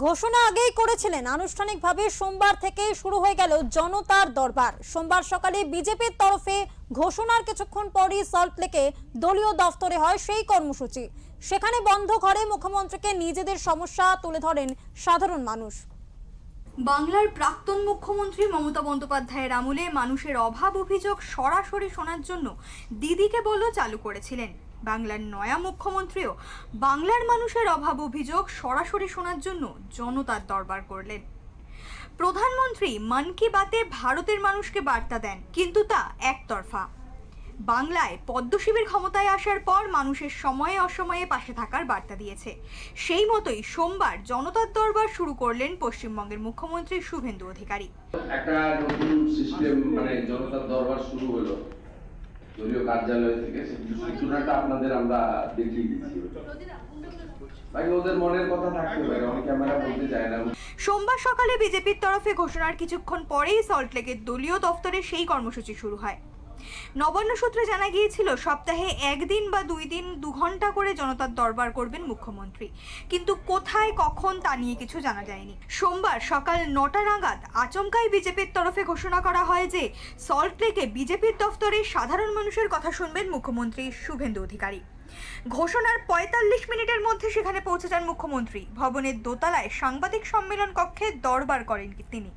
ঘোষণা আগেই করেছিলেন, আনুষ্ঠানিকভাবে সোমবার থেকে শুরু হয়ে গেল জনতার দরবার। সোমবার সকালে বিজেপির তরফে ঘোষণার কিছুক্ষণ পরই সল্টলেকে দলীয় দফতরে হয় সেই কর্মসূচি। সেখানে বন্ধ ঘরে মুখ্যমন্ত্রীকে নিজেদের সমস্যা তুলে ধরেন সাধারণ মানুষ। বাংলার প্রাক্তন মুখ্যমন্ত্রী মমতা বন্দ্যোপাধ্যায়ের আমলে মানুষের অভাব অভিযোগ সরাসরি শোনার জন্য দিদিকে বলো চালু করেছিলেন। বাংলার নয়া মুখ্যমন্ত্রীও বাংলার মানুষের অভাব অভিযোগ সরাসরি শোনার জন্য জনতার দরবার করলেন। প্রধানমন্ত্রী মন কি বাতে ভারতের মানুষকে বার্তা দেন, কিন্তু তা একতরফা। বাংলায় পদ্ম শিবির ক্ষমতায় আসার পর মানুষের সময়ে অসময়ে পাশে থাকার বার্তা দিয়েছে। সেই মতোই সোমবার জনতার দরবার শুরু করলেন পশ্চিমবঙ্গের মুখ্যমন্ত্রী শুভেন্দু অধিকারী। একটা নতুন সিস্টেম জনতার দরবার শুরু হলো দলীয় কার্যালয় থেকে, সূচনাটা আপনাদের আমরা দেখিয়ে দিচ্ছি। ওদের মনের কথা থাকতে পারে, অনেকে আমরা বলতে চায় না। সোমবার সকালে বিজেপির তরফে ঘোষণার কিছুক্ষণ পরেই সল্টলেকের দলীয় দফতরে সেই কর্মসূচি শুরু হয়। নবান্ন সূত্রে জানা গিয়েছিল সপ্তাহে একদিন বা 2 দিন 2 ঘন্টা করে জনতার দরবার করবেন মুখ্যমন্ত্রী, কিন্তু কোথায় কখন তা নিয়ে কিছু জানা যায়নি। সোমবার সকাল 9টা নাগাদ আচমকাই বিজেপির তরফে ঘোষণা করা হয় যে সল্টলেকে বিজেপির দফতরে সাধারণ মানুষের কথা শুনবেন মুখ্যমন্ত্রী শুভেন্দু অধিকারী। ঘোষণার 45 মিনিটের মধ্যে সেখানে পৌঁছে যান মুখ্যমন্ত্রী। ভবনের দোতলায় সাংবাদিক সম্মেলন কক্ষে দরবার করেন তিনি।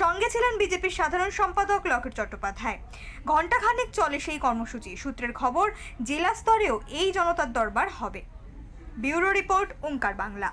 সঙ্গে ছিলেন বিজেপির সাধারণ সম্পাদক লকেট চট্টোপাধ্যায়। ঘণ্টাখানেক চলে সেই কর্মসূচি। সূত্রের খবর, জেলা স্তরেও এই জনতার দরবার হবে। ব্যুরো রিপোর্ট, ওঙ্কার বাংলা।